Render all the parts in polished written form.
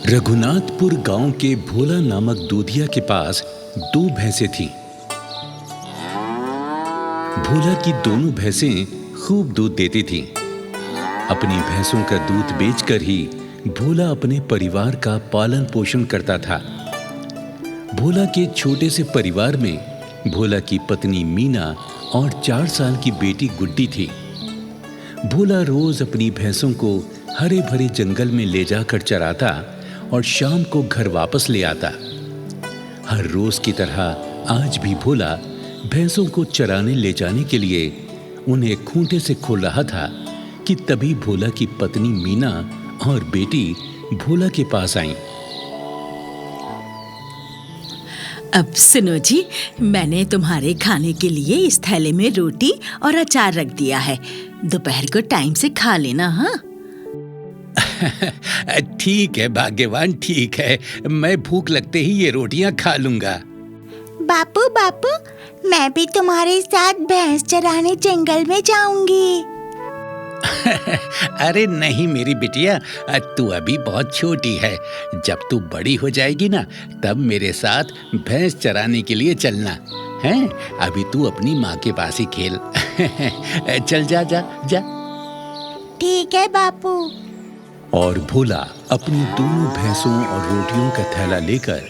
रघुनाथपुर गांव के भोला नामक दूधिया के पास 2 भैंसें थीं। भोला की दोनों भैंसें खूब दूध देती थीं। अपनी भैंसों का दूध बेचकर ही भोला अपने परिवार का पालन पोषण करता था। भोला के छोटे से परिवार में भोला की पत्नी मीना और 4 साल की बेटी गुड्डी थी। भोला रोज अपनी भैंसों को हरे भरे जंगल में ले जाकर चराता और शाम को घर वापस ले आता। हर रोज की तरह आज भी भोला भैंसों को चराने ले जाने के लिए उन्हें खूंटे से खोल रहा था कि तभी भोला की पत्नी मीना और बेटी भोला के पास आईं। अब सुनो जी, मैंने तुम्हारे खाने के लिए इस थैले में रोटी और अचार रख दिया है। दोपहर को टाइम से खा लेना। हाँ ठीक है भाग्यवान, ठीक है। मैं भूख लगते ही ये रोटियां खा लूंगा। बापू बापू, मैं भी तुम्हारे साथ भैंस चराने जंगल में जाऊंगी। अरे नहीं मेरी बिटिया, तू अभी बहुत छोटी है। जब तू बड़ी हो जाएगी ना, तब मेरे साथ भैंस चराने के लिए चलना है। अभी तू अपनी माँ के पास ही खेल। चल जा जा जा। ठीक है बापू। और भोला अपनी दोनों भैंसों और रोटियों का थैला लेकर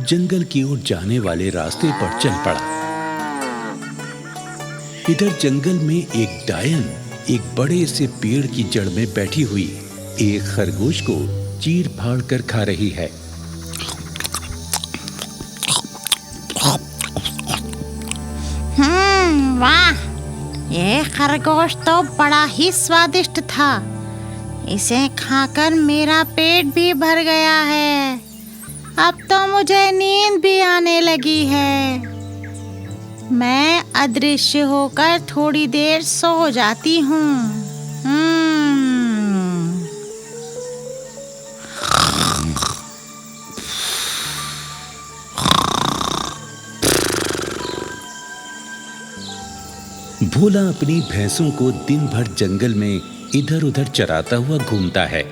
जंगल की ओर जाने वाले रास्ते पर चल पड़ा। इधर जंगल में एक डायन एक बड़े से पेड़ की जड़ में बैठी हुई एक खरगोश को चीर फाड़ कर खा रही है। वाह, ये खरगोश तो बड़ा ही स्वादिष्ट था। इसे खाकर मेरा पेट भी भर गया है। अब तो मुझे नींद भी आने लगी है। मैं अदृश्य होकर थोड़ी देर सो जाती हूँ। भोला अपनी भैंसों को दिन भर जंगल में इधर उधर चराता हुआ घूमता है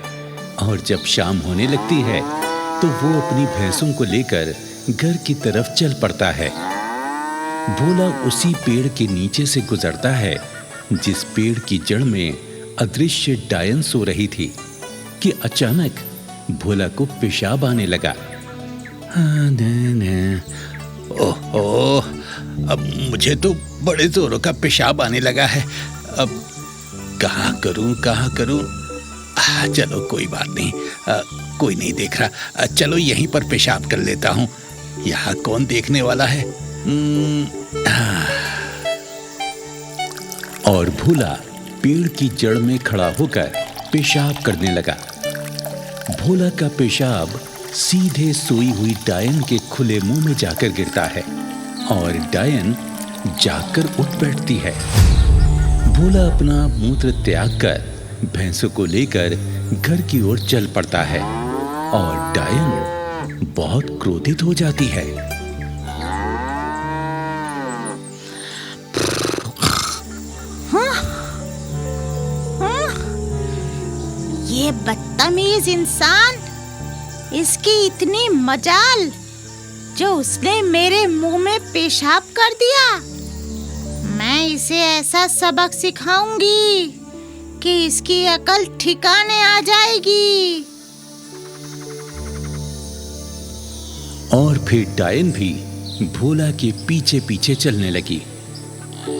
और जब शाम होने लगती है तो वो अपनी भैंसों को लेकर घर की तरफ चल पड़ता है। भोला उसी पेड़ के नीचे से गुजरता है जिस पेड़ की जड़ में अदृश्य डायन सो रही थी कि अचानक भोला को पेशाब आने लगा। ओह, अब मुझे तो बड़े जोरों का पेशाब आने लगा है। अब कहाँ करूं? चलो कोई बात नहीं, कोई नहीं देख रहा। चलो यहीं पर पेशाब कर लेता हूँ। यहाँ कौन देखने वाला है? और भोला पेड़ की जड़ में खड़ा होकर पेशाब करने लगा। भोला का पेशाब सीधे सोई हुई डायन के खुले मुंह में जाकर गिरता है और डायन जाकर उठ बैठती है। भोला अपना मूत्र त्याग कर भैंसों को लेकर घर की ओर चल पड़ता है और डायन बहुत क्रोधित हो जाती है। ये बदतमीज इंसान, इसकी इतनी मजाल जो उसने मेरे मुंह में पेशाब कर दिया। मैं इसे ऐसा सबक सिखाऊंगी कि इसकी अकल ठिकाने आ जाएगी। और फिर डायन भी भोला के पीछे पीछे चलने लगी।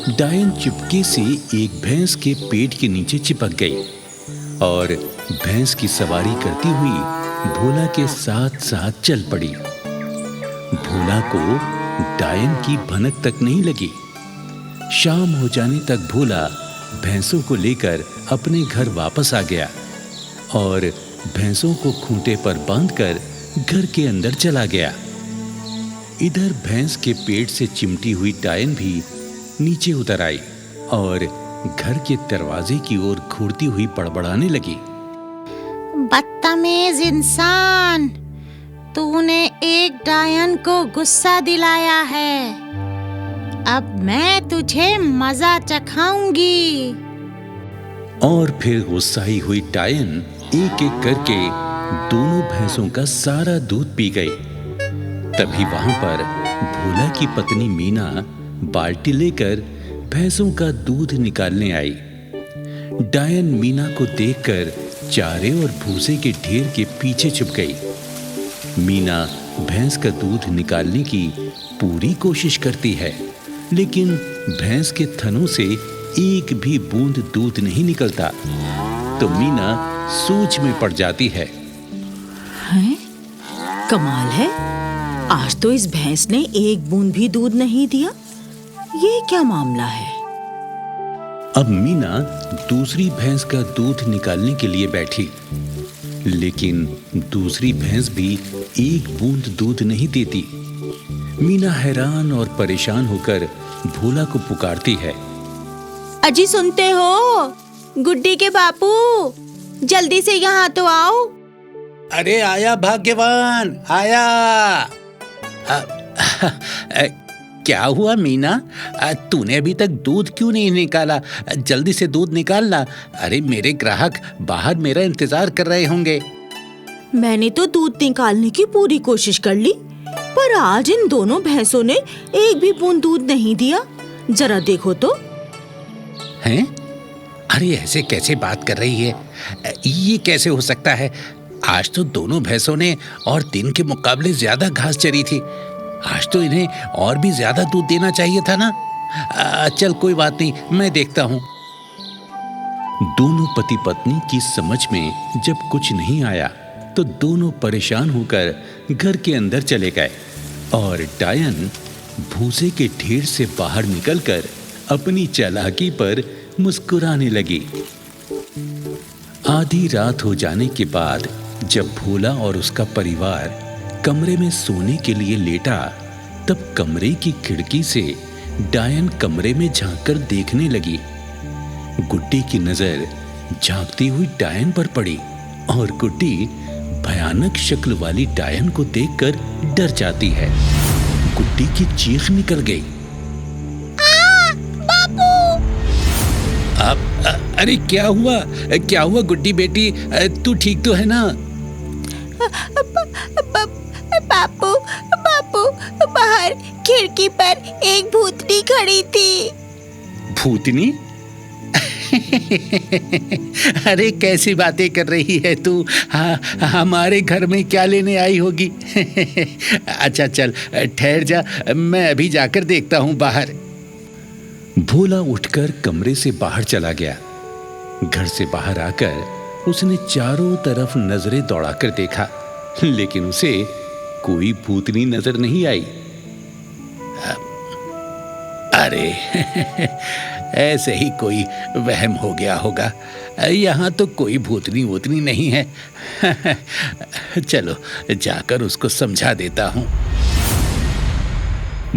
डायन चुपके से एक भैंस के पेट के नीचे चिपक गई और भैंस की सवारी करती हुई भोला के साथ साथ चल पड़ी। भोला को डायन की भनक तक नहीं लगी। शाम हो जाने तक भोला भैंसों को लेकर अपने घर वापस आ गया और भैंसों को खूंटे पर बांधकर घर के अंदर चला गया। इधर भैंस के पेट से चिमटी हुई डायन भी नीचे उतर आई और घर के दरवाजे की ओर घूरती हुई बड़बड़ाने लगी। बदतमीज इंसान, तूने एक डायन को गुस्सा दिलाया है। अब मैं तुझे मजा चखाऊंगी। और फिर गुस्साई हुई डायन एक एक करके दोनों भैंसों का सारा दूध पी गई। तभी वहां पर भोला की पत्नी मीना बाल्टी लेकर भैंसों का दूध निकालने आई। डायन मीना को देखकर चारे और भूसे के ढेर के पीछे छुप गई। मीना भैंस का दूध निकालने की पूरी कोशिश करती है, लेकिन भैंस के थनों से एक भी बूंद दूध नहीं निकलता। तो मीना सोच में पड़ जाती है। हैं? कमाल है, आज तो इस भैंस ने एक बूंद भी दूध नहीं दिया। ये क्या मामला है? अब मीना दूसरी भैंस का दूध निकालने के लिए बैठी, लेकिन दूसरी भैंस भी एक बूंद दूध नहीं देती। मीना हैरान और परेशान होकर भोला को पुकारती है। अजी सुनते हो? गुड्डी के बापू, जल्दी से यहाँ तो आओ। अरे आया भाग्यवान, आया। क्या हुआ मीना? तूने अभी तक दूध क्यों नहीं निकाला? जल्दी से दूध निकालना। अरे मेरे ग्राहक बाहर मेरा इंतजार कर रहे होंगे। मैंने तो दूध निकालने की पूरी कोशिश कर ली, पर आज इन दोनों भैंसों ने एक भी बूंद दूध नहीं दिया। जरा देखो तो। हैं? अरे ऐसे कैसे बात कर रही है? ये कैसे हो सकता है? आज तो दोनों भैंसों ने और दिन के मुकाबले ज्यादा घास चरी थी। आज तो इन्हें और भी ज्यादा दूध देना चाहिए था ना। चल कोई बात नहीं, मैं देखता हूँ। दोनों पति पत्नी की समझ में जब कुछ नहीं आया तो दोनों परेशान होकर घर के अंदर चले गए और डायन भूसे के ढेर से बाहर निकलकर अपनी चालाकी पर मुस्कुराने लगी। आधी रात हो जाने के बाद जब भोला और उसका परिवार कमरे में सोने के लिए लेटा, तब कमरे की खिड़की से डायन कमरे में झांककर देखने लगी। गुड्डी की नजर झांकती हुई डायन पर पड़ी और गुड्डी भयानक शक्ल वाली डायन को देखकर डर जाती है। गुड्डी की चीख निकल गई। अरे क्या हुआ? क्या हुआ गुड्डी बेटी? तू ठीक तो है ना? बापू, बापू, बाहर खिड़की पर एक भूतनी खड़ी थी। भूतनी? अरे कैसी बातें कर रही है तू? हमारे घर में क्या लेने आई होगी? अच्छा चल ठहर जा, मैं अभी जाकर देखता हूँ बाहर। भोला उठकर कमरे से बाहर चला गया। घर से बाहर आकर उसने चारों तरफ नजरें दौड़ाकर देखा, लेकिन उसे कोई भूतनी नजर नहीं आई। अरे ऐसे ही कोई वहम हो गया होगा। यहाँ तो कोई भूतनी वूतनी नहीं है। चलो जाकर उसको समझा देता हूँ।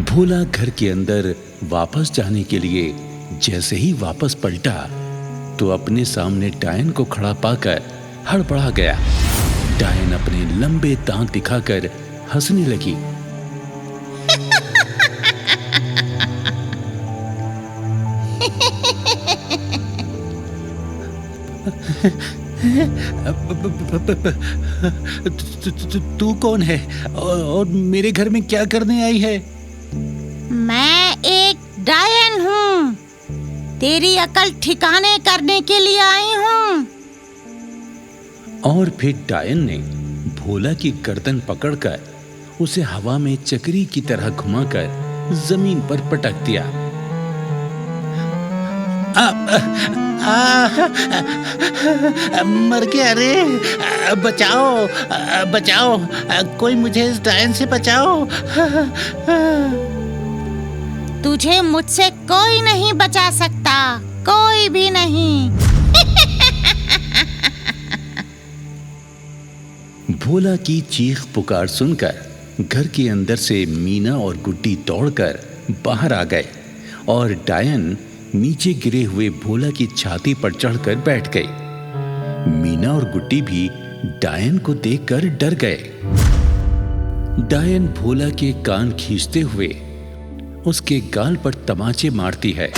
भोला घर के अंदर वापस जाने के लिए जैसे ही वापस पलटा तो अपने सामने डायन को खड़ा पाकर हड़बड़ा गया। डायन अपने लंबे दांत दिखाकर हंसने लगी। तू कौन है और मेरे घर में क्या करने आई है? मैं एक डायन हूँ, तेरी अकल ठिकाने करने के लिए आई हूँ। और फिर डायन ने भोला की गर्दन पकड़कर उसे हवा में चक्री की तरह घुमाकर जमीन पर पटक दिया। मर गया रे, बचाओ बचाओ, कोई मुझे इस डायन से बचाओ। तुझे मुझसे कोई नहीं बचा सकता, कोई भी नहीं। भोला की चीख पुकार सुनकर घर के अंदर से मीना और गुड्डी दौड़कर बाहर आ गए और डायन नीचे गिरे हुए भोला की छाती पर चढ़कर बैठ गई। मीना और गुड्डी भी डायन को देखकर डर गए। डायन भोला के कान खींचते हुए उसके गाल पर तमाचे मारती है।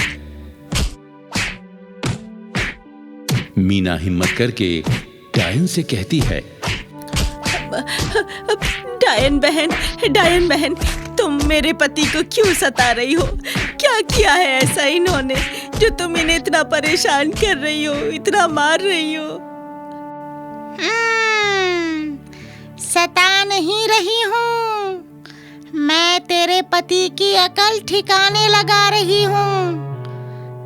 मीना हिम्मत करके डायन से कहती है, डायन बहन, तुम मेरे पति को क्यों सता रही हो? क्या किया है ऐसा इन्होंने जो तुम इन्हें इतना परेशान कर रही हो, इतना मार रही हो? सता नहीं रही हूँ, मैं तेरे पति की अकल ठिकाने लगा रही हूँ।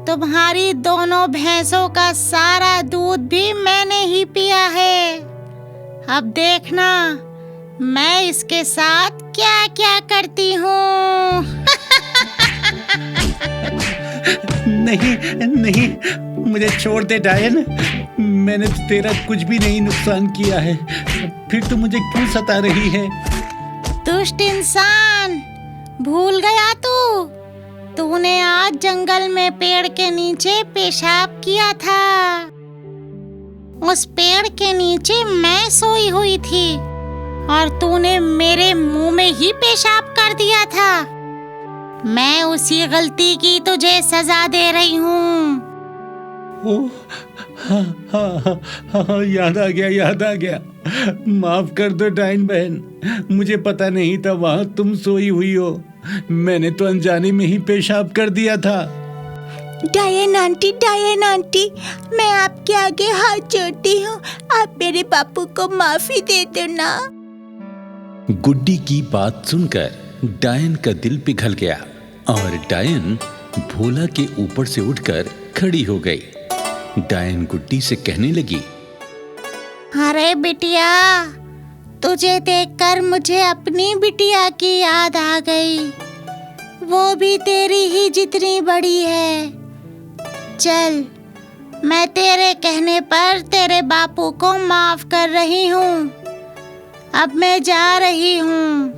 तुम्हारी दोनों भैंसों का सारा दूध भी मैंने ही पिया है। अब देखना मैं इसके साथ क्या क्या करती हूँ। नहीं नहीं, मुझे छोड़ दे डायन। मैंने तो तेरा कुछ भी नहीं नुकसान किया है, फिर तू मुझे क्यों सता रही है? दुष्ट इंसान, भूल गया तूने आज जंगल में पेड़ के नीचे पेशाब किया था। उस पेड़ के नीचे मैं सोई हुई थी और तूने मेरे मुंह में ही पेशाब कर दिया था। मैं उसी गलती की तुझे सजा दे रही हूँ। ओह, हाँ, याद आ गया। माफ कर दो डायन बहन, मुझे पता नहीं था वहाँ तुम सोई हुई हो। मैंने तो अनजाने में ही पेशाब कर दिया था। डायन आंटी, मैं आपके आगे हाथ जोड़ती हूँ, आप मेरे बापू को माफी दे दो ना। गुड्डी की बात सुनकर डायन का दिल पिघल गया और डायन भोला के ऊपर से उठकर खड़ी हो गई। डायन गुड्डी से कहने लगी, अरे बिटिया, तुझे देखकर मुझे अपनी बिटिया की याद आ गई। वो भी तेरी ही जितनी बड़ी है। चल, मैं तेरे कहने पर तेरे बापू को माफ कर रही हूँ। अब मैं जा रही हूँ।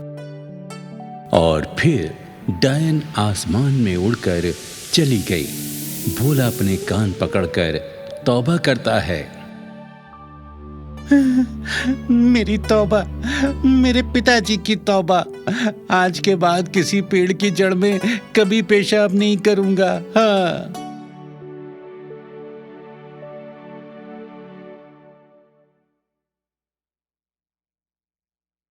और फिर डायन आसमान में उड़कर चली गई। भोला अपने कान पकड़कर तौबा करता है, मेरी तौबा, मेरे पिताजी की तौबा। आज के बाद किसी पेड़ की जड़ में कभी पेशाब नहीं करूंगा। हाँ।